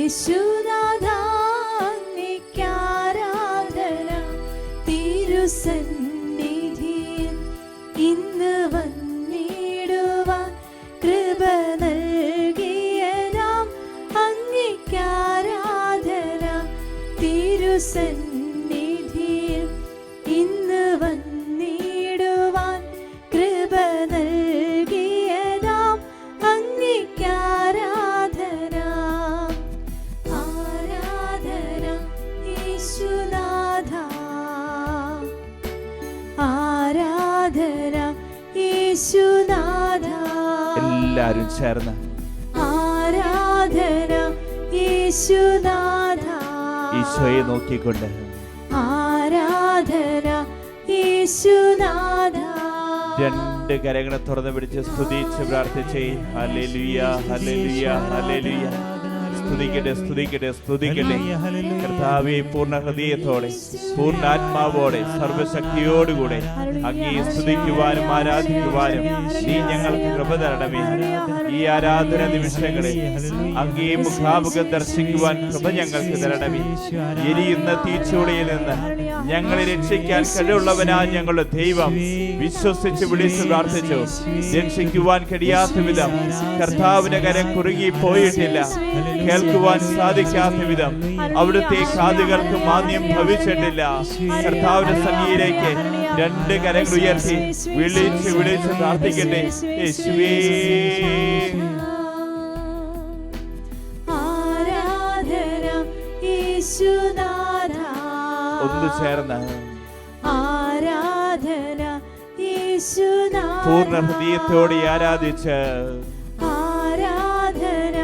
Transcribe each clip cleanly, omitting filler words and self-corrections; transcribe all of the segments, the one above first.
യേശുനാഥാ അങ്ങേയ്ക്കാരാധന. തിരുസന്നിധിയിൽ ഇന്ന് വന്നിടുവാൻ കൃപ നൽകിയ നാം അങ്ങേയ്ക്കാരാധന. തിരുസന്നിധിയിൽ ഇന്ന് വന്നിടുവാൻ കൃപ നൽകിയ നാം അങ്ങേയ്ക്കാരാധന. ആരാധന യേശുനാഥാ, ആരാധന യേശുനാഥാ. എല്ലാവരും ചേർന്ന് ആരാധന യേശുനാഥാ, ഈശോയെ നോക്കിക്കൊണ്ട് ആരാധന യേശുനാഥാ. രണ്ട് കരങ്ങളെ തുറന്ന് പിടിച്ച് സ്തുതിച്ച് പ്രാർത്ഥിച്ചേ. Hallelujah, hallelujah, hallelujah. സ്തുതിക്കട്ടെ, സ്തുതിക്കട്ടെ, സ്തുതിക്കട്ടെ. കർത്താവേ, പൂർണ്ണ ഹൃദയത്തോടെ, പൂർണ്ണ ആത്മാവോടെ, സർവശക്തിയോടുകൂടെ അങ്ങേ സ്തുതിക്കുവാനും ആരാധിക്കുവാനും നീ ഞങ്ങൾക്ക് കൃപ തരണമേ. ഈ ആരാധന നിമിഷങ്ങളെ അങ്ങേ മുഖാമുഖം ദർശിക്കുവാൻ കൃപ ഞങ്ങൾക്ക് തരണമേ. എരിയുന്ന തീച്ചൂളയിൽ നിന്ന് ഞങ്ങളെ രക്ഷിക്കാൻ കഴിവുള്ളവനാ ഞങ്ങളുടെ ദൈവം. വിശ്വസിച്ച് വിളിച്ച് പ്രാർത്ഥിച്ചു. രക്ഷിക്കുവാൻ കഴിയാത്ത വിധം കർത്താവിന്റെ കരം കുറുകി പോയിട്ടില്ല. കേൾക്കുവാൻ സാധിക്കാത്ത വിധം അവിടുത്തെ കാതുകൾക്ക് മാന്യം ഭവിച്ചിട്ടില്ല. കർത്താവിന്റെ സന്നിധിയിലേക്ക് രണ്ട് കരങ്ങൾ ഉയർത്തി വിളിച്ച് വിളിച്ച് പ്രാർത്ഥിക്കട്ടെ. യേശുവേ, ആരാധന യേശുനാഥാ. ഒന്ന് ചേർന്ന് ആരാധന യേശുനാഥാ. പൂർണ്ണ ഹൃദയത്തോടെ ആരാധിച്ച്, ആരാധന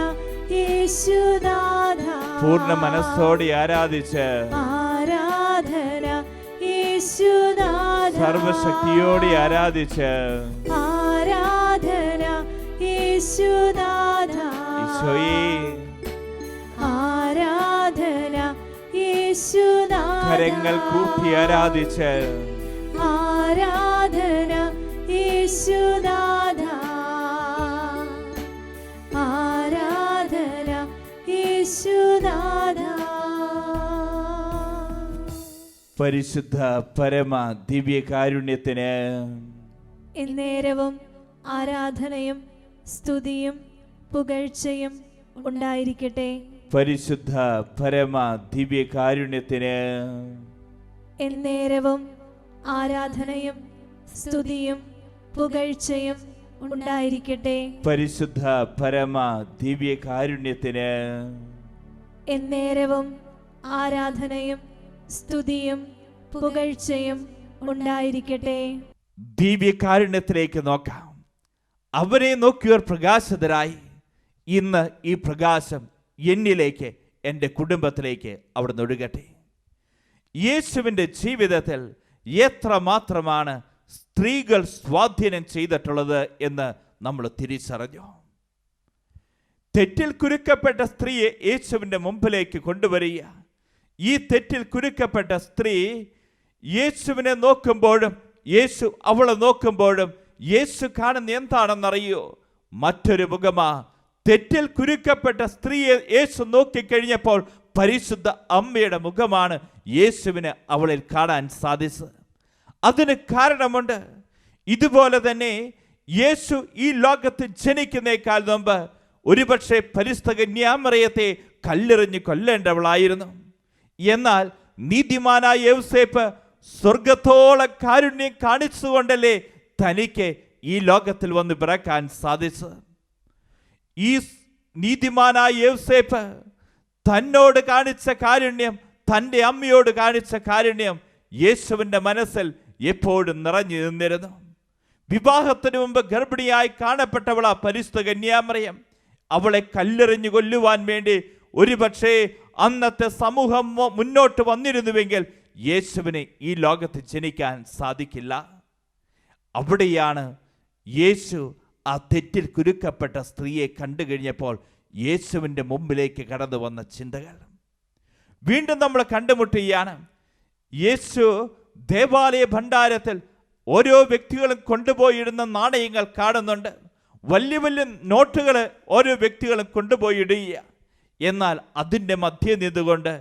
യേശുനാഥാ. പൂർണ്ണ മനസ്സോടെ ആരാധിച്ച്, ആരാധന യേശുനാഥാ. സർവശക്തിയോടെ ആരാധിച്ച്, ആരാധന യേശുനാഥാ. ഈശോയെ ആരാധന യേശുനാഥാ. കരങ്ങൾ കൂപ്പി ആരാധിച്ച്, ആരാധന യേശുനാഥാ. ആരാധന യേശുനാഥാ. പരിശുദ്ധ പരമ ദിവ്യകാരുണ്യത്തിന് എന്നേരവും ആരാധനയും സ്തുതിയും പുകഴ്ചയും ഉണ്ടായിരിക്കട്ടെ. പരിശുദ്ധ പരമ ദിവ്യകാരുണ്യത്തിന് എന്നേരവും ആരാധനയും സ്തുതിയും പുകഴ്ചയും ഉണ്ടായിരിക്കട്ടെ. പരിശുദ്ധ പരമ ദിവ്യകാരുണ്യത്തിന് എന്നേരവും ആരാധനയും സ്തുതിയും പുകഴ്ചയും ഉണ്ടായിരിക്കട്ടെ. ദിവ്യകാരുണ്യത്തിലേക്ക് നോക്കാം. അവരെ നോക്കിയവർ പ്രകാശിതരായി. ഇന്ന് ഈ പ്രകാശം എന്നിലേക്ക്, എൻ്റെ കുടുംബത്തിലേക്ക് അവിടുന്ന് ഒഴുകട്ടെ. യേശുവിൻ്റെ ജീവിതത്തിൽ എത്രമാത്രമാണ് സ്ത്രീകൾ സ്വാധീനം ചെയ്തിട്ടുള്ളത് എന്ന് നമ്മൾ തിരിച്ചറിഞ്ഞു. തെറ്റിൽ കുരുക്കപ്പെട്ട സ്ത്രീയെ യേശുവിൻ്റെ മുമ്പിലേക്ക് കൊണ്ടുവരിക. ഈ തെറ്റിൽ കുരുക്കപ്പെട്ട സ്ത്രീ യേശുവിനെ നോക്കുമ്പോഴും യേശു അവളെ നോക്കുമ്പോഴും യേശു കാണുന്ന എന്താണെന്നറിയോ? മറ്റൊരു മുഖമാ. തെറ്റിൽ കുരുക്കപ്പെട്ട സ്ത്രീയെ യേശു നോക്കിക്കഴിഞ്ഞപ്പോൾ പരിശുദ്ധ അമ്മയുടെ മുഖമാണ് യേശുവിന് അവളിൽ കാണാൻ സാധിച്ചത്. അതിന് കാരണമുണ്ട്. ഇതുപോലെ തന്നെ യേശു ഈ ലോകത്ത് ജനിക്കുന്നേക്കാൾ മുമ്പ് ഒരുപക്ഷെ പരിശുദ്ധ കന്യാമറിയത്തെ കല്ലെറിഞ്ഞ് കൊല്ലേണ്ടവളായിരുന്നു. എന്നാൽ നീതിമാനായ യൗസേപ്പ് സ്വർഗത്തോളം കാരുണ്യം കാണിച്ചുകൊണ്ടല്ലേ തനിക്ക് ഈ ലോകത്തിൽ വന്ന് പിറക്കാൻ സാധിച്ചത്. ഈ നീതിമാനായ യൗസേപ്പ് തന്നോട് കാണിച്ച കാരുണ്യം, തൻ്റെ അമ്മയോട് കാണിച്ച കാരുണ്യം യേശുവിൻ്റെ മനസ്സിൽ എപ്പോഴും നിറഞ്ഞു നിന്നിരുന്നു. വിവാഹത്തിന് മുമ്പ് ഗർഭിണിയായി കാണപ്പെട്ടവളാ പരിശുദ്ധ കന്യാമറിയം. അവളെ കല്ലെറിഞ്ഞു കൊല്ലുവാൻ വേണ്ടി ഒരുപക്ഷേ അന്നത്തെ സമൂഹം മുന്നോട്ട് വന്നിരുന്നുവെങ്കിൽ യേശുവിന് ഈ ലോകത്ത് ജനിക്കാൻ സാധിക്കില്ല. അവിടെയാണ് യേശു ആ തെറ്റിൽ കുരുക്കപ്പെട്ട സ്ത്രീയെ കണ്ടു കഴിഞ്ഞപ്പോൾ യേശുവിൻ്റെ മുമ്പിലേക്ക് കടന്നു വന്ന ചിന്തകൾ വീണ്ടും നമ്മൾ കണ്ടുമുട്ടുകയാണ്. യേശു ദേവാലയ ഭണ്ഡാരത്തിൽ ഓരോ വ്യക്തികളും കൊണ്ടുപോയിടുന്ന നാണയങ്ങൾ കാണുന്നുണ്ട്. വലിയ വലിയ നോട്ടുകൾ ഓരോ വ്യക്തികളും കൊണ്ടുപോയി ഇടുക. എന്നാൽ അതിൻ്റെ മധ്യേ നിന്നുകൊണ്ട്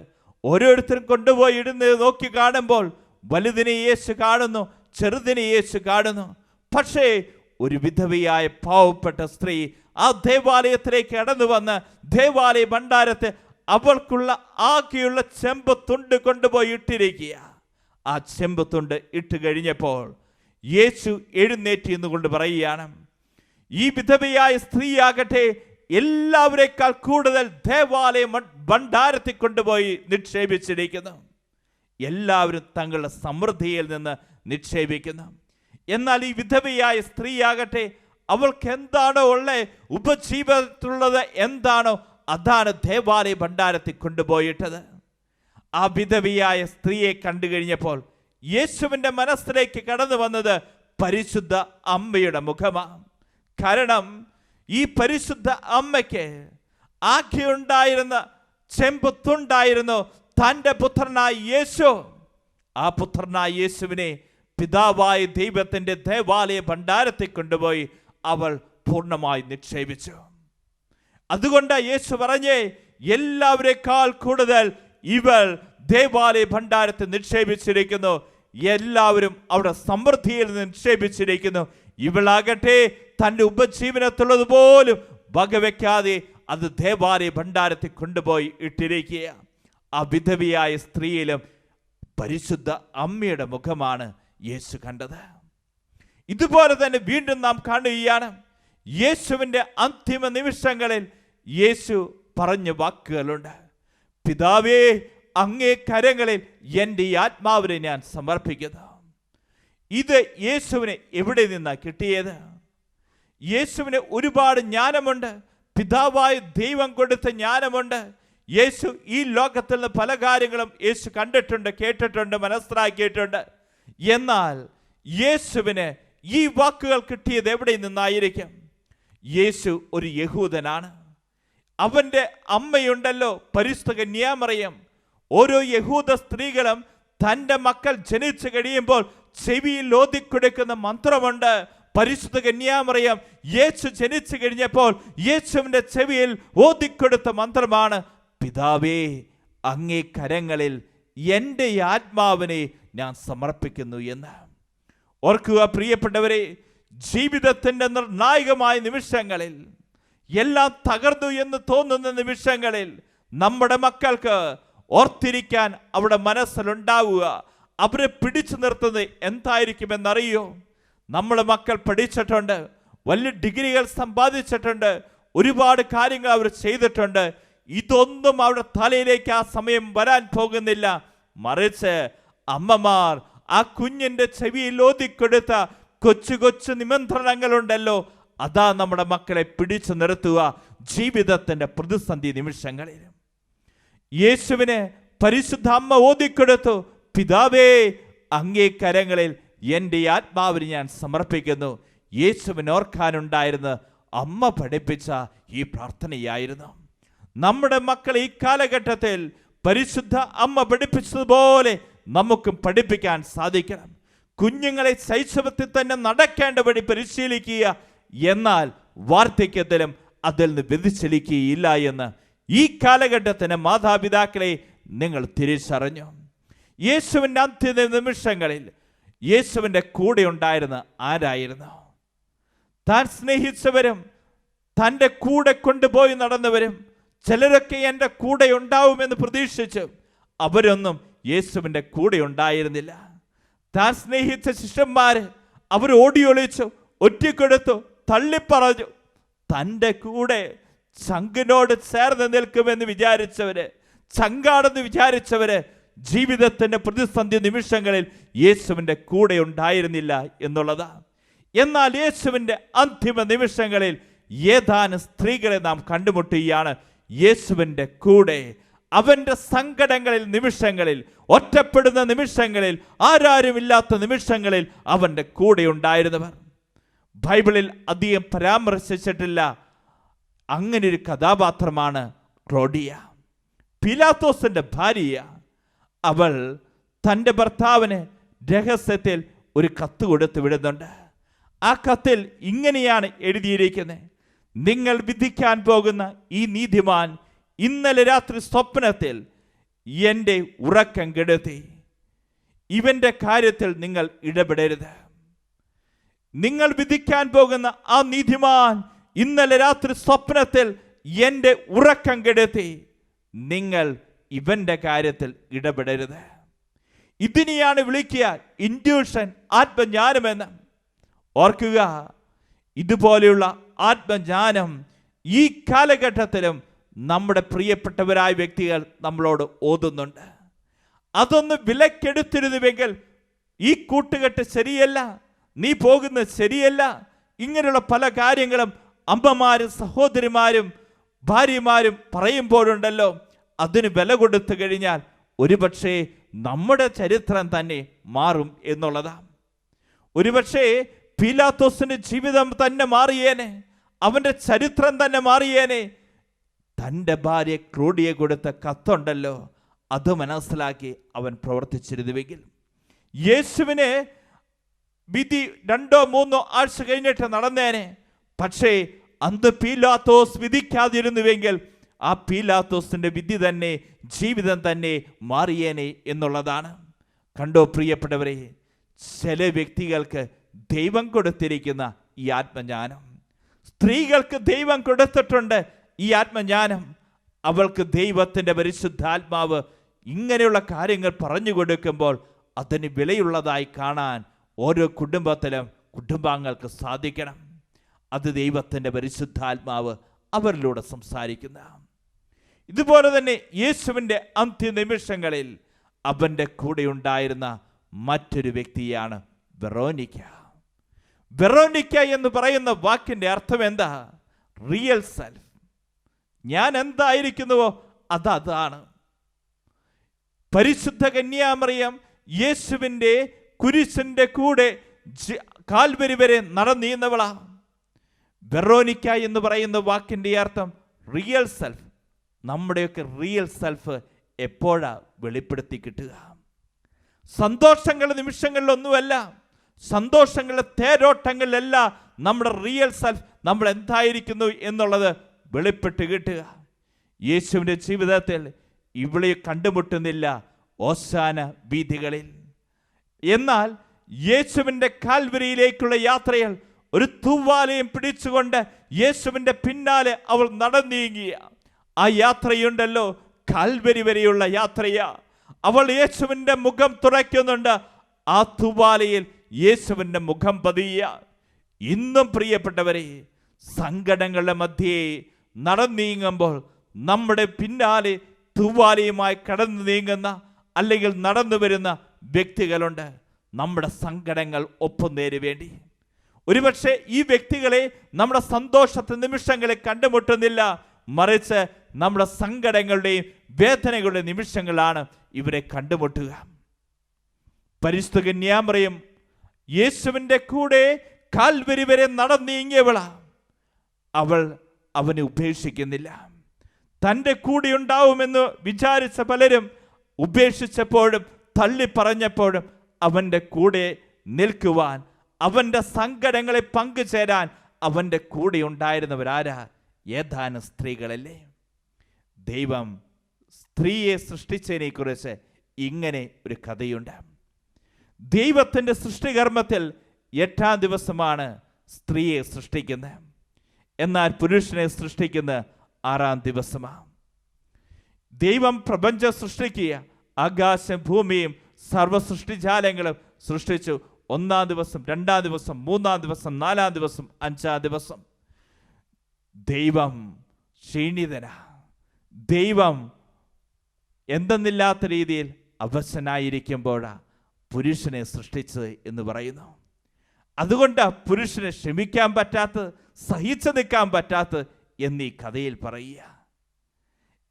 ഓരോരുത്തരും കൊണ്ടുപോയി ഇടുന്നത് നോക്കി കാണുമ്പോൾ വലുതിനെ യേശു കാണുന്നു, ചെറുതിനെ യേശു കാണുന്നു. പക്ഷേ ഒരു വിധവയായ പാവപ്പെട്ട സ്ത്രീ ആ ദേവാലയത്തിലേക്ക് കടന്നു വന്ന് ദേവാലയ ഭണ്ഡാരത്തെ അവൾക്കുള്ള ആകെയുള്ള ചെമ്പത്തുണ്ട് കൊണ്ടുപോയി ഇട്ടിരിക്കുക. ആ ചെമ്പത്തുണ്ട് ഇട്ട് കഴിഞ്ഞപ്പോൾ യേശു എഴുന്നേറ്റ് എന്നുകൊണ്ട് പറയുകയാണ്, ഈ വിധവയായ സ്ത്രീയാകട്ടെ എല്ലാവരെക്കാൾ കൂടുതൽ ദേവാലയ ഭണ്ഡാരത്തിൽ കൊണ്ടുപോയി നിക്ഷേപിച്ചിരിക്കുന്നു. എല്ലാവരും തങ്ങളുടെ സമൃദ്ധിയിൽ നിന്ന് നിക്ഷേപിക്കുന്നു. എന്നാൽ ഈ വിധവയായ സ്ത്രീയാകട്ടെ അവൾക്ക് എന്താണോ ഉള്ളത്, ഉപജീവനത്തിലുള്ളത് എന്താണോ അതാണ് ദേവാലയ ഭണ്ഡാരത്തിൽ കൊണ്ടുപോയിട്ടത്. ആ വിധവയായ സ്ത്രീയെ കണ്ടു കഴിഞ്ഞപ്പോൾ യേശുവിൻ്റെ മനസ്സിലേക്ക് കടന്നു വന്നത് പരിശുദ്ധ അമ്മയുടെ മുഖമാണ്. കാരണം ഈ പരിശുദ്ധ അമ്മയ്ക്ക് ആകെയുണ്ടായിരുന്ന ചെമ്പത്തുണ്ടായിരുന്നു തൻ്റെ പുത്രനായ യേശു. ആ പുത്രനായ യേശുവിനെ പിതാവായ ദൈവത്തിൻ്റെ ദേവാലയ ഭണ്ഡാരത്തിൽ കൊണ്ടുപോയി അവൾ പൂർണ്ണമായി നിക്ഷേപിച്ചു. അതുകൊണ്ട് യേശു പറഞ്ഞേ, എല്ലാവരെക്കാൾ കൂടുതൽ ഇവൾ ദേവാലയ ഭണ്ഡാരത്തിൽ നിക്ഷേപിച്ചിരിക്കുന്നു. എല്ലാവരും അവിടെ സമൃദ്ധിയിൽ നിക്ഷേപിച്ചിരിക്കുന്നു. ഇവളാകട്ടെ തൻ്റെ ഉപജീവനത്തുള്ളതുപോലും വകവെക്കാതെ അത് ദേവാലയ ഭണ്ഡാരത്തിൽ കൊണ്ടുപോയി ഇട്ടിരിക്കുക. ആ വിധവയായ സ്ത്രീയിലും പരിശുദ്ധ അമ്മയുടെ മുഖമാണ് യേശു കണ്ടത്. ഇതുപോലെ തന്നെ വീണ്ടും നാം കാണുകയാണ്, യേശുവിൻ്റെ അന്തിമ നിമിഷങ്ങളിൽ യേശു പറഞ്ഞ വാക്കുകളുണ്ട്. പിതാവേ, അങ്ങേ കരങ്ങളിൽ എൻ്റെ ഈ ആത്മാവിനെ ഞാൻ സമർപ്പിക്കുന്നു. ഇത് യേശുവിനെ എവിടെ നിന്നാണ് കിട്ടിയത്? യേശുവിന് ഒരുപാട് ജ്ഞാനമുണ്ട്. പിതാവായ ദൈവം കൊടുത്ത ജ്ഞാനമുണ്ട്. യേശു ഈ ലോകത്തിൽ നിന്ന് പല കാര്യങ്ങളും യേശു കണ്ടിട്ടുണ്ട്, കേട്ടിട്ടുണ്ട്, മനസ്സിലാക്കിയിട്ടുണ്ട്. എന്നാൽ യേശുവിന് ഈ വാക്കുകൾ കിട്ടിയത് എവിടെ നിന്നായിരിക്കും? യേശു ഒരു യഹൂദനാണ്. അവൻ്റെ അമ്മയുണ്ടല്ലോ പരിശുദ്ധ കന്യാമറിയം. ഓരോ യഹൂദ സ്ത്രീകളും തൻ്റെ മക്കൾ ജനിച്ചു കഴിയുമ്പോൾ ചെവിയിൽ ഓതിക്കൊടുക്കുന്ന മന്ത്രമുണ്ട്. പരിശുദ്ധ കന്യാമറിയം യേശു ജനിച്ചു കഴിഞ്ഞപ്പോൾ യേശുവിൻ്റെ ചെവിയിൽ ഓതിക്കൊടുത്ത മന്ത്രമാണ്, പിതാവേ, അങ്ങേ കരങ്ങളിൽ എൻ്റെ ആത്മാവിനെ ഞാൻ സമർപ്പിക്കുന്നു എന്ന്. ഓർക്കുക പ്രിയപ്പെട്ടവരെ, ജീവിതത്തിൻ്റെ നിർണായകമായ നിമിഷങ്ങളിൽ, എല്ലാം തകർന്നു എന്ന് തോന്നുന്ന നിമിഷങ്ങളിൽ നമ്മുടെ മക്കൾക്ക് ഓർത്തിരിക്കാൻ അവിടെ മനസ്സിലുണ്ടാവുക, അവരെ പിടിച്ചു നിർത്തുന്നത് എന്തായിരിക്കുമെന്നറിയോ? നമ്മുടെ മക്കൾ പഠിച്ചിട്ടുണ്ട്, വലിയ ഡിഗ്രികൾ സമ്പാദിച്ചിട്ടുണ്ട്, ഒരുപാട് കാര്യങ്ങൾ അവർ ചെയ്തിട്ടുണ്ട്. ഇതൊന്നും അവരുടെ തലയിലേക്ക് ആ സമയം വരാൻ പോകുന്നില്ല. മറിച്ച് അമ്മമാർ ആ കുഞ്ഞിൻ്റെ ചെവിയിൽ ഓതിക്കൊടുത്ത കൊച്ചു കൊച്ചു നിമന്ത്രണങ്ങളുണ്ടല്ലോ, അതാ നമ്മുടെ മക്കളെ പിടിച്ചു നിർത്തുക ജീവിതത്തിൻ്റെ പ്രതിസന്ധി നിമിഷങ്ങളിൽ. യേശുവിന് പരിശുദ്ധ അമ്മ ഓതിക്കൊടുത്തു, പിതാവേ, അങ്ങേ കരങ്ങളിൽ എൻ്റെ ആത്മാവിനെ ഞാൻ സമർപ്പിക്കുന്നു. യേശുവിന് ഓർക്കാനുണ്ടായിരുന്ന അമ്മ പഠിപ്പിച്ച ഈ പ്രാർത്ഥനയായിരുന്നു. നമ്മുടെ മക്കൾ ഈ കാലഘട്ടത്തിൽ പരിശുദ്ധ അമ്മ പഠിപ്പിച്ചതുപോലെ നമുക്കും പഠിപ്പിക്കാൻ സാധിക്കണം. കുഞ്ഞുങ്ങളെ ശൈശവത്തിൽ തന്നെ നടക്കേണ്ട വഴി പരിശീലിക്കുക, എന്നാൽ വാർദ്ധക്യത്തിലും അതിൽ നിന്ന് വ്യതിചലിക്കുകയില്ല എന്ന് ഈ കാലഘട്ടത്തിന് മാതാപിതാക്കളെ നിങ്ങൾ തിരിച്ചറിഞ്ഞു. യേശുവിൻ്റെ അന്ത്യ നിമിഷങ്ങളിൽ യേശുവിൻ്റെ കൂടെ ഉണ്ടായിരുന്ന ആരായിരുന്നു? താൻ സ്നേഹിച്ചവരും തൻ്റെ കൂടെ കൊണ്ടുപോയി നടന്നവരും, ചിലരൊക്കെ എൻ്റെ കൂടെ ഉണ്ടാവുമെന്ന് പ്രതീക്ഷിച്ചു, അവരൊന്നും യേശുവിൻ്റെ കൂടെ ഉണ്ടായിരുന്നില്ല. താൻ സ്നേഹിച്ച ശിഷ്യന്മാർ അവർ ഓടിയൊളിച്ചു, ഒറ്റിക്കൊടുത്തു, തള്ളിപ്പറഞ്ഞു. തൻ്റെ കൂടെ ചങ്കിനോട് ചേർന്ന് നിൽക്കുമെന്ന് വിചാരിച്ചവര്, ചങ്കാടെന്ന് വിചാരിച്ചവര് ജീവിതത്തിൻ്റെ പ്രതിസന്ധി നിമിഷങ്ങളിൽ യേശുവിൻ്റെ കൂടെ ഉണ്ടായിരുന്നില്ല എന്നുള്ളതാണ്. എന്നാൽ യേശുവിൻ്റെ അന്തിമ നിമിഷങ്ങളിൽ ഏതാനും സ്ത്രീകളെ നാം കണ്ടുമുട്ടുകയാണ്. യേശുവിൻ്റെ കൂടെ അവൻ്റെ സങ്കടങ്ങളിൽ നിമിഷങ്ങളിൽ, ഒറ്റപ്പെടുന്ന നിമിഷങ്ങളിൽ, ആരാരുമില്ലാത്ത നിമിഷങ്ങളിൽ അവൻ്റെ കൂടെ ഉണ്ടായിരുന്നവർ. ബൈബിളിൽ അധികം പരാമർശിച്ചിട്ടില്ല അങ്ങനെ ഒരു കഥാപാത്രമാണ് ക്ലോഡിയ, പിലാത്തോസിൻ്റെ ഭാര്യ. അവൾ തൻ്റെ ഭർത്താവിന് രഹസ്യത്തിൽ ഒരു കത്ത് കൊടുത്ത് വിടുന്നുണ്ട്. ആ കത്തിൽ ഇങ്ങനെയാണ് എഴുതിയിരിക്കുന്നത്: നിങ്ങൾ വിധിക്കാൻ പോകുന്ന ഈ നീതിമാൻ ഇന്നലെ രാത്രി സ്വപ്നത്തിൽ എൻ്റെ ഉറക്കം കെടുത്തി. ഇവൻ്റെ കാര്യത്തിൽ നിങ്ങൾ ഇടപെടരുത്. നിങ്ങൾ വിധിക്കാൻ പോകുന്ന ആ നീതിമാൻ ഇന്നലെ രാത്രി സ്വപ്നത്തിൽ എൻ്റെ ഉറക്കം കെടുത്തി. നിങ്ങൾ ഇവൻ്റെ കാര്യത്തിൽ ഇടപെടരുത്. ഇതിനെയാണ് വിളിക്കുക ഇൻഡ്യൂഷൻ, ആത്മജ്ഞാനമെന്ന്. ഓർക്കുക, ഇതുപോലെയുള്ള ആത്മജ്ഞാനം ഈ കാലഘട്ടത്തിലും നമ്മുടെ പ്രിയപ്പെട്ടവരായ വ്യക്തികൾ നമ്മളോട് ഓതുന്നുണ്ട്. അതൊന്ന് വിലക്കെടുത്തിരുന്നുവെങ്കിൽ, ഈ കൂട്ടുകെട്ട് ശരിയല്ല, നീ പോകുന്നത് ശരിയല്ല, ഇങ്ങനെയുള്ള പല കാര്യങ്ങളും അമ്മമാരും സഹോദരിമാരും ഭാര്യമാരും പറയുമ്പോഴുണ്ടല്ലോ, അതിന് വില കൊടുത്തു കഴിഞ്ഞാൽ ഒരുപക്ഷെ നമ്മുടെ ചരിത്രം തന്നെ മാറും എന്നുള്ളതാണ്. ഒരുപക്ഷെ പീലാത്തോസിന്റെ ജീവിതം തന്നെ മാറിയേനെ, അവന്റെ ചരിത്രം തന്നെ മാറിയേനെ. തൻ്റെ ഭാര്യ ക്രോഡിയെ കൊടുത്ത കത്തുണ്ടല്ലോ, അത് മനസ്സിലാക്കി അവൻ പ്രവർത്തിച്ചിരുന്നുവെങ്കിൽ യേശുവിനെ വിധി 2-3 ആഴ്ച കഴിഞ്ഞിട്ട് നടന്നേനെ. പക്ഷേ അന്ന് പീലാത്തോസ് വിധിക്കാതിരുന്നുവെങ്കിൽ ആ പീലാത്തോസിന്റെ വിധി തന്നെ, ജീവിതം തന്നെ മാറിയേനെ എന്നുള്ളതാണ്. കണ്ടോ പ്രിയപ്പെട്ടവരെ, ചില വ്യക്തികൾക്ക് ദൈവം കൊടുത്തിരിക്കുന്ന ഈ ആത്മജ്ഞാനം, സ്ത്രീകൾക്ക് ദൈവം കൊടുത്തിട്ടുണ്ട് ഈ ആത്മജ്ഞാനം. അവൾക്ക് ദൈവത്തിൻ്റെ പരിശുദ്ധാത്മാവ് ഇങ്ങനെയുള്ള കാര്യങ്ങൾ പറഞ്ഞു കൊടുക്കുമ്പോൾ അതിന് വിലയുള്ളതായി കാണാൻ ഓരോ കുടുംബത്തിലും കുടുംബാംഗങ്ങൾക്ക് സാധിക്കണം. അത് ദൈവത്തിൻ്റെ പരിശുദ്ധാത്മാവ് അവരിലൂടെ സംസാരിക്കുന്ന. ഇതുപോലെ തന്നെ യേശുവിൻ്റെ അന്ത്യനിമിഷങ്ങളിൽ അവൻ്റെ കൂടെ ഉണ്ടായിരുന്ന മറ്റൊരു വ്യക്തിയാണ് വെറോനിക്ക. വെറോനിക്ക എന്ന് പറയുന്ന വാക്കിൻ്റെ അർത്ഥം എന്താ? Real self. ഞാൻ എന്തായിരിക്കുന്നുവോ അതാണ്. പരിശുദ്ധ കന്യാമറിയം യേശുവിൻ്റെ കുരിശിൻ്റെ കൂടെ കാൽവരി വരെ നടന്നീന്നവളാ. വെറോനിക്ക എന്ന് പറയുന്ന വാക്കിൻ്റെ അർത്ഥം റിയൽ സെൽഫ്. നമ്മുടെയൊക്കെ റിയൽ സെൽഫ് എപ്പോഴാ വെളിപ്പെടുത്തി കിട്ടുക? സന്തോഷങ്ങളുടെ നിമിഷങ്ങളിലൊന്നുമല്ല, സന്തോഷങ്ങളുടെ തേരോട്ടങ്ങളിലല്ല നമ്മുടെ റിയൽ സെൽഫ്, നമ്മൾ എന്തായിരിക്കുന്നു എന്നുള്ളത് വെളിപ്പെട്ട് കിട്ടുക. യേശുവിൻ്റെ ജീവിതത്തിൽ ഇവിടെ കണ്ടുമുട്ടുന്നില്ല ഓശാന വീഥികളിൽ. എന്നാൽ യേശുവിൻ്റെ കാൽവരിയിലേക്കുള്ള യാത്രയിൽ ഒരു തൂവാലയും പിടിച്ചുകൊണ്ട് യേശുവിൻ്റെ പിന്നാലെ അവൾ നടന്നീങ്ങിയ ആ യാത്രയുണ്ടല്ലോ, കാൽവരി വരെയുള്ള യാത്രയാ. അവൾ യേശുവിൻ്റെ മുഖം തുറയ്ക്കുന്നുണ്ട്. ആ തൂവാലയിൽ യേശുവിൻ്റെ മുഖം പതിയ. ഇന്നും പ്രിയപ്പെട്ടവരെ, സങ്കടങ്ങളുടെ മധ്യേ നടന്നീങ്ങുമ്പോൾ നമ്മുടെ പിന്നാലെ തൂവാലയുമായി കടന്നു നീങ്ങുന്ന അല്ലെങ്കിൽ നടന്നു വരുന്ന വ്യക്തികളുണ്ട്. നമ്മുടെ സങ്കടങ്ങൾ ഒപ്പം നേരി വേണ്ടി. ഒരുപക്ഷെ ഈ വ്യക്തികളെ നമ്മുടെ സന്തോഷത്തെ നിമിഷങ്ങളെ കണ്ടുമുട്ടുന്നില്ല, മറിച്ച് നമ്മുടെ സങ്കടങ്ങളുടെയും വേദനകളുടെയും നിമിഷങ്ങളാണ് ഇവരെ കണ്ടുമുട്ടുക. പരിശുദ്ധ കന്യാമറിയം യേശുവിൻ്റെ കൂടെ കാൽവരി വരെ നടന്നീങ്ങിയവളാ. അവൾ അവനെ ഉപേക്ഷിക്കുന്നില്ല. തൻ്റെ കൂടെ ഉണ്ടാവുമെന്ന് വിചാരിച്ച പലരും ഉപേക്ഷിച്ചപ്പോഴും തള്ളിപ്പറഞ്ഞപ്പോഴും അവൻ്റെ കൂടെ നിൽക്കുവാൻ, അവൻ്റെ സങ്കടങ്ങളെ പങ്കുചേരാൻ അവൻ്റെ കൂടെ ഉണ്ടായിരുന്നവരാരാ? ഏതാനും സ്ത്രീകളല്ലേ. ദൈവം സ്ത്രീയെ സൃഷ്ടിച്ചതിനെക്കുറിച്ച് ഇങ്ങനെ ഒരു കഥയുണ്ട്. ദൈവത്തിൻ്റെ സൃഷ്ടികർമ്മത്തിൽ 8-ാം ദിവസമാണ് സ്ത്രീയെ സൃഷ്ടിക്കുന്നത്. എന്നാൽ പുരുഷനെ സൃഷ്ടിക്കുന്നത് 6-ാം ദിവസമാണ്. ദൈവം പ്രപഞ്ചം സൃഷ്ടിക്കുക, ആകാശം ഭൂമിയും സർവ്വ സൃഷ്ടിജാലങ്ങളും സൃഷ്ടിച്ചു. 1-ാം ദിവസം, 2-ാം ദിവസം, 3-ാം ദിവസം, 4-ാം ദിവസം, 5-ാം ദിവസം. ദൈവം ക്ഷീണിതന, ദൈവം എന്തെന്നില്ലാത്ത രീതിയിൽ അവശനായിരിക്കുമ്പോഴാണ് പുരുഷനെ സൃഷ്ടിച്ചത് എന്ന് പറയുന്നു. അതുകൊണ്ട് പുരുഷനെ ക്ഷമിക്കാൻ പറ്റാത്തത്, സഹിച്ചു നിൽക്കാൻ പറ്റാത്തത് എന്നീ കഥയിൽ പറയുക.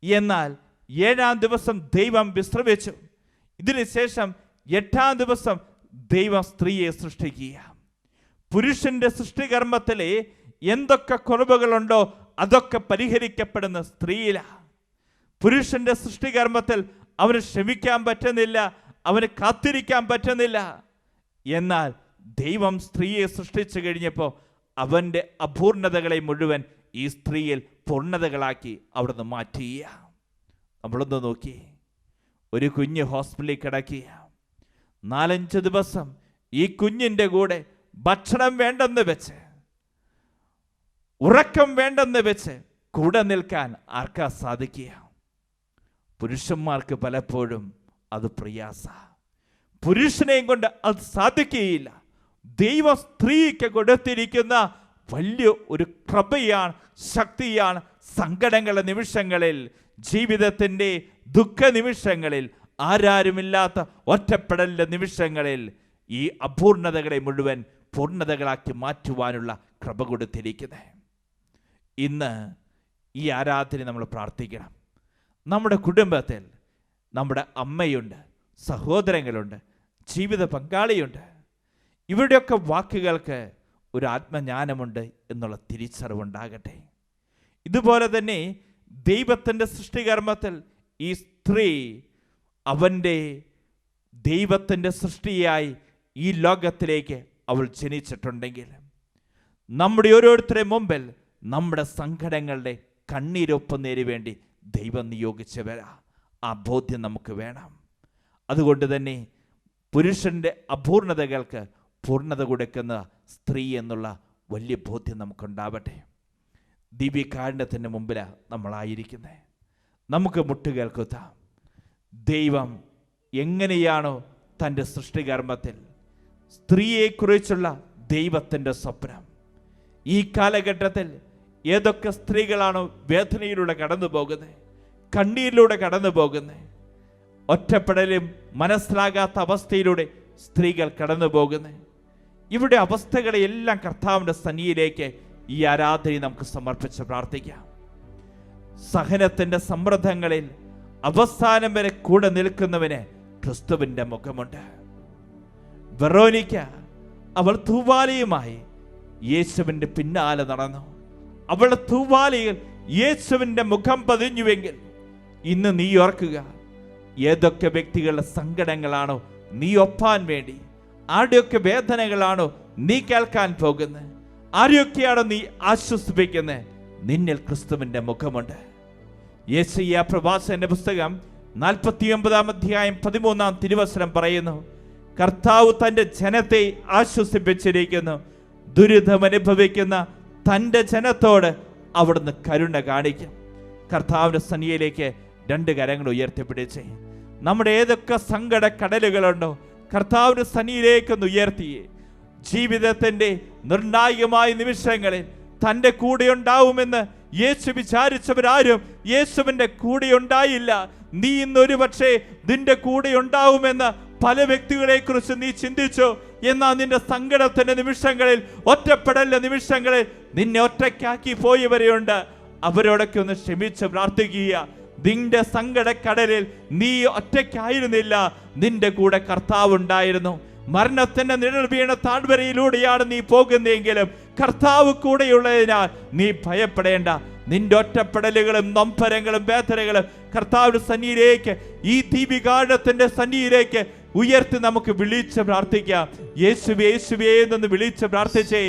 എന്നാൽ 7-ാം ദിവസം ദൈവം വിശ്രമിച്ചു. ഇതിനുശേഷം 8-ാം ദിവസം ദൈവം സ്ത്രീയെ സൃഷ്ടിക്കുക. പുരുഷന്റെ സൃഷ്ടികർമ്മത്തിലെ എന്തൊക്കെ കുറവുകളുണ്ടോ അതൊക്കെ പരിഹരിക്കപ്പെടുന്ന സ്ത്രീയിലാണ്. പുരുഷന്റെ സൃഷ്ടികർമ്മത്തിൽ അവന് ക്ഷമിക്കാൻ പറ്റുന്നില്ല, അവന് കാത്തിരിക്കാൻ പറ്റുന്നില്ല. എന്നാൽ ദൈവം സ്ത്രീയെ സൃഷ്ടിച്ചു കഴിഞ്ഞപ്പോൾ അവൻ്റെ അപൂർണതകളെ മുഴുവൻ ഈ സ്ത്രീയിൽ പൂർണ്ണതകളാക്കി അവിടുന്ന് മാറ്റുക. നമ്മളൊന്ന് നോക്കി, ഒരു കുഞ്ഞ് ഹോസ്പിറ്റലിൽ കിടക്കുക, 4-5 ദിവസം ഈ കുഞ്ഞിൻ്റെ കൂടെ ഭക്ഷണം വേണ്ടെന്ന് വെച്ച്, ഉറക്കം വേണ്ടെന്ന് വെച്ച് കൂടെ നിൽക്കാൻ ആർക്കാ സാധിക്കുക? പുരുഷന്മാർക്ക് പലപ്പോഴും അത് പ്രയാസ. പുരുഷനെയും കൊണ്ട് അത് സാധിക്കുകയില്ല. ദൈവ സ്ത്രീക്ക് കൊടുത്തിരിക്കുന്ന വലിയ ഒരു കൃപയാണ്, ശക്തിയാണ്. സങ്കടങ്ങളുടെ നിമിഷങ്ങളിൽ, ജീവിതത്തിൻ്റെ ദുഃഖ നിമിഷങ്ങളിൽ, ആരാരുമില്ലാത്ത ഒറ്റപ്പെടലിൻ്റെ നിമിഷങ്ങളിൽ ഈ അപൂർണതകളെ മുഴുവൻ പൂർണ്ണതകളാക്കി മാറ്റുവാനുള്ള കൃപ കൊടുത്തിരിക്കുന്നത്. ഇന്ന് ഈ ആരാധന നമ്മൾ പ്രാർത്ഥിക്കണം. നമ്മുടെ കുടുംബത്തിൽ നമ്മുടെ അമ്മയുണ്ട്, സഹോദരങ്ങളുണ്ട്, ജീവിത പങ്കാളിയുണ്ട്. ഇവരുടെയൊക്കെ വാക്കുകൾക്ക് ഒരു ആത്മജ്ഞാനമുണ്ട് എന്നുള്ള തിരിച്ചറിവുണ്ടാകട്ടെ. ഇതുപോലെ തന്നെ ദൈവത്തിൻ്റെ സൃഷ്ടികർമ്മത്തിൽ ഈ സ്ത്രീ അവൻ്റെ ദൈവത്തിൻ്റെ സൃഷ്ടിയായി ഈ ലോകത്തിലേക്ക് അവൾ ജനിച്ചിട്ടുണ്ടെങ്കിൽ, നമ്മുടെ ഓരോരുത്തരുടെ മുമ്പിൽ നമ്മുടെ സങ്കടങ്ങളുടെ കണ്ണീരൊപ്പുന്നതിന് വേണ്ടി ദൈവം നിയോഗിച്ചവരാ. ആ ബോധ്യം നമുക്ക് വേണം. അതുകൊണ്ട് തന്നെ പുരുഷൻ്റെ അപൂർണതകൾക്ക് പൂർണ്ണത കൊടുക്കുന്ന സ്ത്രീ എന്നുള്ള വലിയ ബോധ്യം നമുക്കുണ്ടാവട്ടെ. ദിവ്യകാരുണ്യത്തിൻ്റെ മുമ്പിലാണ് നമ്മളായിരിക്കുന്നത്. നമുക്ക് മുട്ടുകൾ കുത്താം. ദൈവം എങ്ങനെയാണോ തൻ്റെ സൃഷ്ടികർമ്മത്തിൽ സ്ത്രീയെക്കുറിച്ചുള്ള ദൈവത്തിൻ്റെ സ്വപ്നം, ഈ കാലഘട്ടത്തിൽ ഏതൊക്കെ സ്ത്രീകളാണോ വേദനയിലൂടെ കടന്നു പോകുന്നത്, കണ്ണീരിലൂടെ കടന്നു പോകുന്നത്, ഒറ്റപ്പെടലും മനസ്സിലാകാത്ത അവസ്ഥയിലൂടെ സ്ത്രീകൾ കടന്നു പോകുന്നത്, ഇവിടെ അവസ്ഥകളെല്ലാം കർത്താവിൻ്റെ സന്നിധിയിലേക്ക് ഈ ആരാധന നമുക്ക് സമർപ്പിച്ച് പ്രാർത്ഥിക്കാം. സഹനത്തിൻ്റെ സമ്മർദ്ദങ്ങളിൽ അവസാനം വരെ കൂടെ നിൽക്കുന്നവന് ക്രിസ്തുവിൻ്റെ മുഖമുണ്ട്. വെറോനിക്ക അവൾ തൂവാലയുമായി യേശുവിൻ്റെ പിന്നാലെ നടന്നു. അവളുടെ തൂവാലയിൽ യേശുവിൻ്റെ മുഖം പതിഞ്ഞുവെങ്കിൽ ഇന്ന് നീ ഓർക്കുക, ഏതൊക്കെ വ്യക്തികളുടെ സങ്കടങ്ങളാണോ നീ ഒപ്പാൻ വേണ്ടി, ആരുടെയൊക്കെ വേദനകളാണോ നീ കേൾക്കാൻ പോകുന്നത്, ആരെയൊക്കെയാണോ നീ ആശ്വസിപ്പിക്കുന്നത്, നിന്നിൽ ക്രിസ്തുവിൻ്റെ മുഖമുണ്ട്. യെശയ്യാ പ്രവാചകന്റെ പുസ്തകം 49-ാം അധ്യായം 13-ാം തിരുവചനം പറയുന്നു, കർത്താവ് തൻ്റെ ജനത്തെ ആശ്വസിപ്പിച്ചിരിക്കുന്നു. ദുരിതമനുഭവിക്കുന്ന തൻ്റെ ജനത്തോട് അവിടുന്ന് കരുണ കാണിക്കും. കർത്താവിൻ്റെ സന്നിധിയിലേക്ക് 2 കരങ്ങൾ ഉയർത്തിപ്പിടിച്ചേ. നമ്മുടെ ഏതൊക്കെ സങ്കട കടലുകളുണ്ടോ കർത്താവിൻ്റെ സന്നിധിയിലേക്കൊന്ന് ഉയർത്തിയേ. ജീവിതത്തിൻ്റെ നിർണായകമായ നിമിഷങ്ങളിൽ തൻ്റെ കൂടെ ഉണ്ടാവുമെന്ന് യേശു വിചാരിച്ചവരാരും യേശുവിൻ്റെ കൂടെ ഉണ്ടായില്ല. നീ ഇന്നൊരു പക്ഷേ നിന്റെ കൂടെ ഉണ്ടാവുമെന്ന് പല വ്യക്തികളെ കുറിച്ച് നീ ചിന്തിച്ചു. എന്നാൽ നിന്റെ സങ്കടത്തിന്റെ നിമിഷങ്ങളിൽ, ഒറ്റപ്പെടലിന്റെ നിമിഷങ്ങളിൽ നിന്നെ ഒറ്റയ്ക്കാക്കി പോയവരെയുണ്ട്. അവരോടൊക്കെ ഒന്ന് ക്ഷമിച്ച് പ്രാർത്ഥിക്കുക. നിന്റെ സങ്കടക്കടലിൽ നീ ഒറ്റയ്ക്കായിരുന്നില്ല, നിന്റെ കൂടെ കർത്താവ് ഉണ്ടായിരുന്നു. മരണത്തിന്റെ നിഴൽ വീണ താഴ്വരയിലൂടെയാണ് നീ പോകുന്നതെങ്കിലും കർത്താവ് കൂടെയുള്ളതിനാൽ നീ ഭയപ്പെടേണ്ട. നിന്റെ ഒറ്റപ്പെടലുകളും നൊമ്പരങ്ങളും വേദനകളും കർത്താവിന്റെ സന്നിധിയിലേക്ക്, ഈ ദീപികാരണത്തിന്റെ സന്നിധിയിലേക്ക് ഉയർത്തി നമുക്ക് വിളിച്ച് പ്രാർത്ഥിക്കാം. യേശുവേ യേശുവേ എന്നൊന്ന് വിളിച്ച് പ്രാർത്ഥിച്ചേ.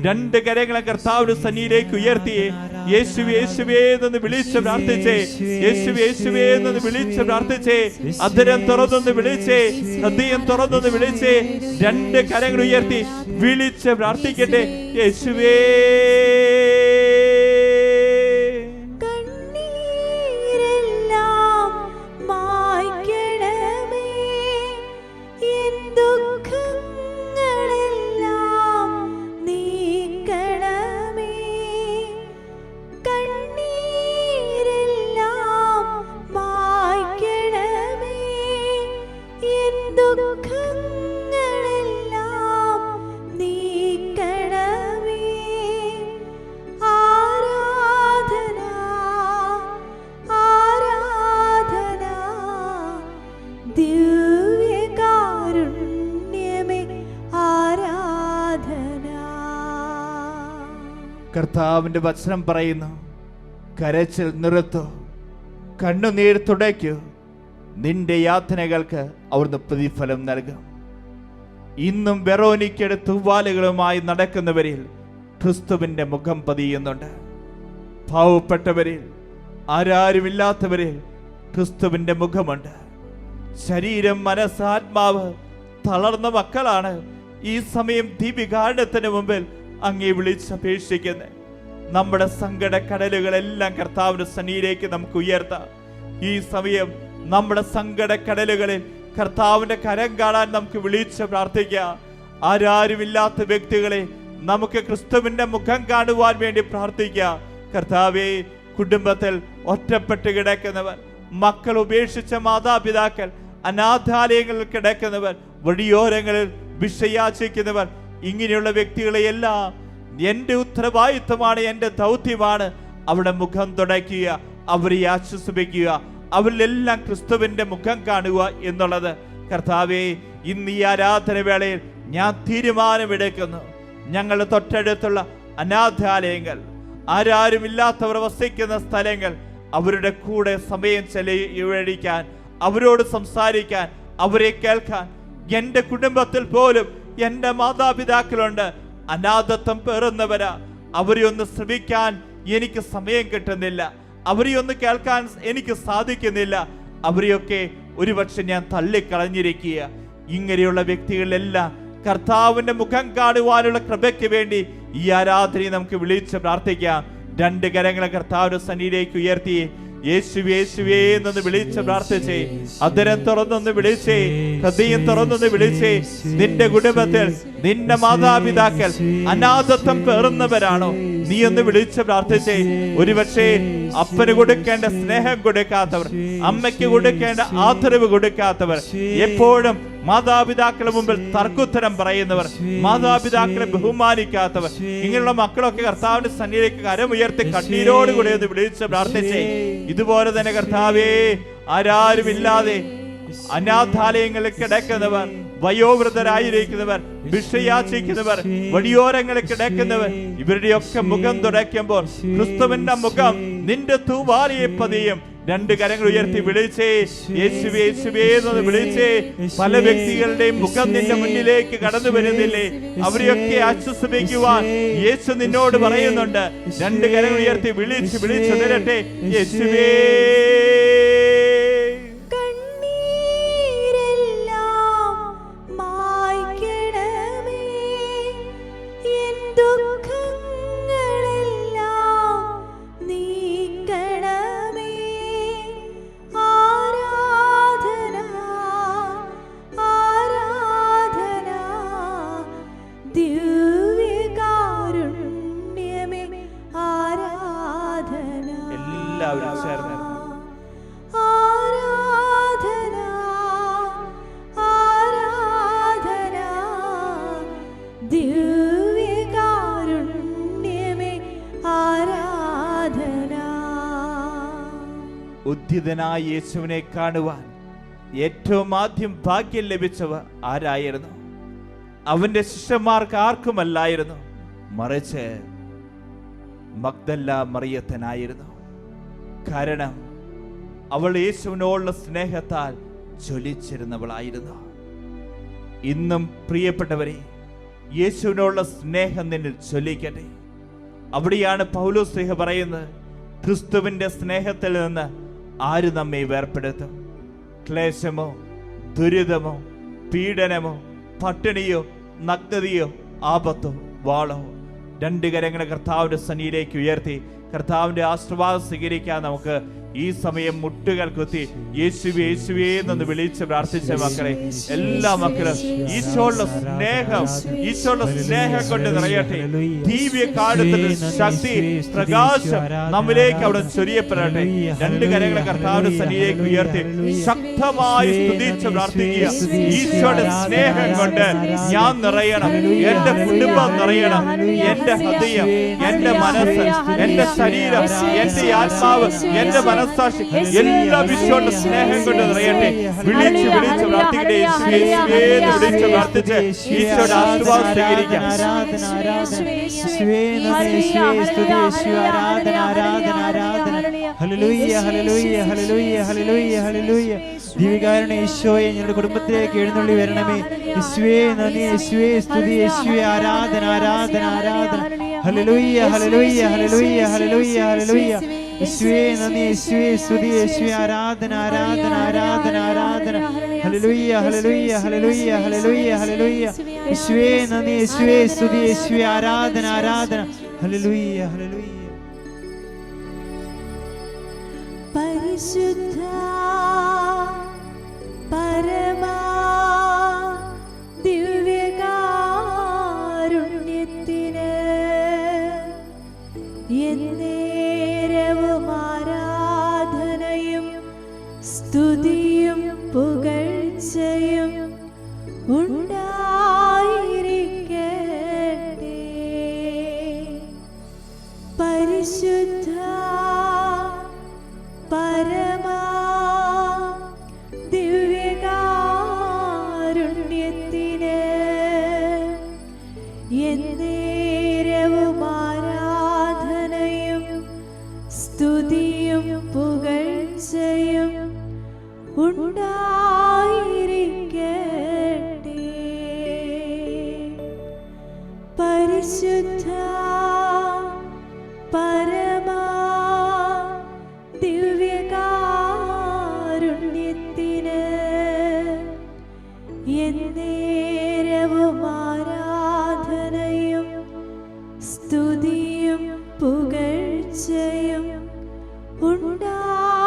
2 കരങ്ങളെ കർത്താവിന്റെ സന്നിധിയിലേക്ക് ഉയർത്തിയേ. യേശുവേ യേശുവേ എന്നൊന്ന് വിളിച്ച് പ്രാർത്ഥിച്ചേ. യേശുവേ യേശുവേ എന്നൊന്ന് വിളിച്ച് പ്രാർത്ഥിച്ചേ. അധരം തുറന്നൊന്ന് വിളിച്ചേ, ഹൃദയം തുറന്നൊന്ന് വിളിച്ചേ. 2 കരങ്ങൾ ഉയർത്തി വിളിച്ച് പ്രാർത്ഥിക്കട്ടെ. യേശുവേ കർത്താവിന്റെ വചനം പറയുന്നു, കരച്ചിൽ നിറുത്തു, കണ്ണുനീർ തുടയ്ക്കൂ, നിന്റെ യാതനകൾക്ക് അവിടുന്ന് പ്രതിഫലം നൽകും. ഇന്നും വെറോനിക്കയുടെ തൂവാലകളുമായി നടക്കുന്നവരിൽ ക്രിസ്തുവിന്റെ മുഖം പതിയുന്നുണ്ട്. പാവപ്പെട്ടവരിൽ, ആരാരുമില്ലാത്തവരിൽ ക്രിസ്തുവിന്റെ മുഖമുണ്ട്. ശരീരം, മനസ്സ്, ആത്മാവ് തളർന്ന മക്കളാണ് ഈ സമയം ദീപികാരണത്തിന് മുമ്പിൽ അങ്ങേ വിളിച്ചപേക്ഷിക്കുന്നത്. നമ്മുടെ സങ്കട കടലുകളെല്ലാം കർത്താവിന്റെ സന്നിധിയിലേക്ക് നമുക്ക് ഉയർത്താം. ഈ സമയം നമ്മുടെ സങ്കട കടലുകളിൽ കർത്താവിന്റെ കരം കാണാൻ നമുക്ക് വിളിച്ച് പ്രാർത്ഥിക്കാം. ആരാരുമില്ലാത്ത വ്യക്തികളെ നമുക്ക് ക്രിസ്തുവിന്റെ മുഖം കാണുവാൻ വേണ്ടി പ്രാർത്ഥിക്കാം. കർത്താവേ, കുടുംബത്തിൽ ഒറ്റപ്പെട്ട് കിടക്കുന്നവർ, മക്കൾ ഉപേക്ഷിച്ച മാതാപിതാക്കൾ, അനാഥാലയങ്ങളിൽ കിടക്കുന്നവർ, വഴിയോരങ്ങളിൽ ഭിക്ഷയാചിക്കുന്നവർ, ഇങ്ങനെയുള്ള വ്യക്തികളെയെല്ലാം എൻ്റെ ഉത്തരവാദിത്വമാണ്, എൻ്റെ ദൗത്യമാണ് അവിടെ മുഖം തുടയ്ക്കുക, അവരെ ആശ്വസിപ്പിക്കുക, അവരിലെല്ലാം ക്രിസ്തുവിന്റെ മുഖം കാണുക എന്നുള്ളത്. കർത്താവേ, ഇന്ന് ഈ ആരാധന വേളയിൽ ഞാൻ തീരുമാനമെടുക്കുന്നു. ഞങ്ങളുടെ തൊട്ടടുത്തുള്ള അനാഥാലയങ്ങൾ, ആരാരുമില്ലാത്തവർ വസിക്കുന്ന സ്ഥലങ്ങൾ, അവരുടെ കൂടെ സമയം ചെലവഴിക്കാൻ, അവരോട് സംസാരിക്കാൻ, അവരെ കേൾക്കാൻ. എൻ്റെ കുടുംബത്തിൽ പോലും എൻ്റെ മാതാപിതാക്കളുണ്ട്, അനാഥത്വം പേറുന്നവരാ. അവരെ ഒന്ന് ശ്രമിക്കാൻ എനിക്ക് സമയം കിട്ടുന്നില്ല, അവരെ ഒന്ന് കേൾക്കാൻ എനിക്ക് സാധിക്കുന്നില്ല. അവരെയൊക്കെ ഒരുപക്ഷെ ഞാൻ തള്ളിക്കളഞ്ഞിരിക്കുക. ഇങ്ങനെയുള്ള വ്യക്തികളെല്ലാം കർത്താവിന്റെ മുഖം കാണുവാനുള്ള കൃപയ്ക്ക് വേണ്ടി ഈ ആരാധനയെ നമുക്ക് വിളിച്ച് പ്രാർത്ഥിക്കാം. രണ്ട് കരങ്ങളെ കർത്താവിന്റെ സന്നിധിയിലേക്ക് ഉയർത്തി യേശുവേ യേശുവേ എന്നൊന്ന് വിളിച്ച് പ്രാർത്ഥിച്ചേ. അധരം തുറന്നൊന്ന് വിളിച്ചേ, ഹൃദയം തുറന്നൊന്ന് വിളിച്ചേ. നിന്റെ കുടുംബത്തിൽ നിന്റെ മാതാപിതാക്കൾ അനാഥത്വം പേറുന്നവരാണോ? നീ ഒന്ന് വിളിച്ച് പ്രാർത്ഥിച്ചേ. ഒരുപക്ഷെ അപ്പന് കൊടുക്കേണ്ട സ്നേഹം കൊടുക്കാത്തവർ, അമ്മയ്ക്ക് കൊടുക്കേണ്ട ആദരവ് കൊടുക്കാത്തവർ, എപ്പോഴും മാതാപിതാക്കളുടെ മുമ്പിൽ തർക്കുത്തരം പറയുന്നവർ, മാതാപിതാക്കളെ ബഹുമാനിക്കാത്തവർ, ഇങ്ങനെയുള്ള മക്കളൊക്കെ കർത്താവിന്റെ സന്നിധിയിലേക്ക് കരമുയർത്തി കണ്ണീരോടുകൂടി ഒന്ന് വിളിച്ച് പ്രാർത്ഥിച്ചേ. ഇതുപോലെ തന്നെ കർത്താവേ, ആരാരുമില്ലാതെ അനാഥാലയങ്ങളിൽ കിടക്കുന്നവർ, വയോവൃദ്ധരായിരിക്കുന്നവർ, ഭിക്ഷയാചിക്കുന്നവർ, വഴിയോരങ്ങളിൽ കിടക്കുന്നവർ, ഇവരുടെയൊക്കെ മുഖം തുടയ്ക്കുമ്പോൾ ക്രിസ്തുവിന്റെ മുഖം നിന്റെ തൂവാലയെ പതിയും. രണ്ട് കരങ്ങൾ ഉയർത്തി വിളിച്ചേ, യേശുവേ യേശുവേ എന്ന് വിളിച്ചേ. പല വ്യക്തികളുടെയും മുഖം നിന്റെ മുന്നിലേക്ക് കടന്നു വരുന്നില്ലേ? അവരെയൊക്കെ ആശ്വസിപ്പിക്കുവാൻ യേശു നിന്നോട് പറയുന്നുണ്ട്. രണ്ട് കരങ്ങൾ ഉയർത്തി വിളിച്ചുണരട്ടെ. യേശുവേ, ഉദ്ധിതനായ യേശുവിനെ കാണുവാൻ ഏറ്റവും ആദ്യം ഭാഗ്യം ലഭിച്ചവർ ആരായിരുന്നു? അവന്റെ ശിഷ്യന്മാർക്ക് ആർക്കുമല്ലായിരുന്നു, മറിച്ച് മഗ്ദല മറിയത്തിനായിരുന്നു. കാരണം അവൾ യേശുവിനോടുള്ള സ്നേഹത്താൽ ജ്വലിച്ചിരുന്നവളായിരുന്നു. ഇന്നും പ്രിയപ്പെട്ടവരെ, യേശുവിനോടുള്ള സ്നേഹം നിന്നിൽ ജ്വലിക്കട്ടെ. അവിടെയാണ് പൗലോസ് ശ്ലീഹ പറയുന്നത്, ക്രിസ്തുവിന്റെ സ്നേഹത്തിൽ നിന്ന് ആര് നമ്മെ വേർപെടുത്തും? ക്ലേശമോ, ദുരിതമോ, പീഡനമോ, പട്ടിണിയോ, നഗ്നതയോ, ആപത്തോ, വാളോ? രണ്ട് കരങ്ങളെ കർത്താവിന്റെ സന്നിധിയിലേക്ക് ഉയർത്തി കർത്താവിന്റെ ആശീർവാദം സ്വീകരിക്കാൻ നമുക്ക് ഈ സമയം മുട്ടുകൾ കുത്തി യേശുവേ യേശുവേ എന്ന് വിളിച്ച് പ്രാർത്ഥിച്ച മക്കളെ, എല്ലാ മക്കളും ഈശോയുടെ സ്നേഹം കൊണ്ട് നിറയട്ടെ. ദിവ്യ കാലത്തിന്റെ ശക്തി, പ്രകാശം നമ്മിലേക്ക് അവിടെ ചൊരിയപ്പെടട്ടെ. രണ്ട് കരങ്ങളെ കർത്താവിന്റെ സന്നിധിയിലേക്ക് ഉയർത്തി ശക്തമായി സ്തുതിച്ച് പ്രാർത്ഥിക്കുക. ഈശോയുടെ സ്നേഹം കൊണ്ട് ഞാൻ നിറയണം, എന്റെ കുടുംബം നിറയണം, എന്റെ ഹൃദയം, എന്റെ മനസ്സ്, എന്റെ ശരീരം, എന്റെ ആത്മാവ്, എന്റെ മനസ്സാക്ഷി എല്ലാ വിശ്വയുടെ സ്നേഹം കൊണ്ട് നിറയട്ടെ. വിളിച്ച് പ്രാർത്ഥിക്കട്ടെ. വിളിച്ച് പ്രാർത്ഥിച്ച് ഈശോയുടെ ആശീർവാദം സ്വീകരിക്കാം. Hallelujah hallelujah hallelujah hallelujah hallelujah. ദിവ്യകാരുണ്യ ഈശോയെ ഞങ്ങളുടെ കുടുംബത്തിലേക്ക് എഴുന്നള്ളി വരണമേ. യേശുവേ നന്ദി, യേശുവേ സ്തുതി, യേശുവേ ആരാധന ആരാധന ആരാധന. Hallelujah hallelujah hallelujah hallelujah hallelujah. യേശുവേ നന്ദി, യേശുവേ സ്തുതി, യേശുവേ ആരാധന ആരാധന ആരാധന ആരാധന. Hallelujah hallelujah hallelujah hallelujah hallelujah. യേശുവേ നന്ദി, യേശുവേ സ്തുതി, യേശുവേ ആരാധന ആരാധന. Hallelujah hallelujah. പരിശുദ്ധ പരമാ ദിവ്യകാരുണ്യത്തിന് എന്നേരവും ആരാധനയും സ്തുതിയും പുകഴ്ചയും ഉണ്ടായിരിക്കട്ടെ. പരിശുദ്ധ പരമാ ദിവ്യകാരുണ്യത്തിന് എന്നേരവും ആരാധനയും സ്തുതിയും പുകഴ്ചയും ഉണ്ടായിരിക്കട്ടെ. പരിശുദ്ധ പരമാ ദിവ്യകാരുണ്യത്തിന് എന്നേരവും ആരാധനയും സ്തുതിയും പുകഴ്ചയും ഉണ്ടായിരിക്കട്ടെ.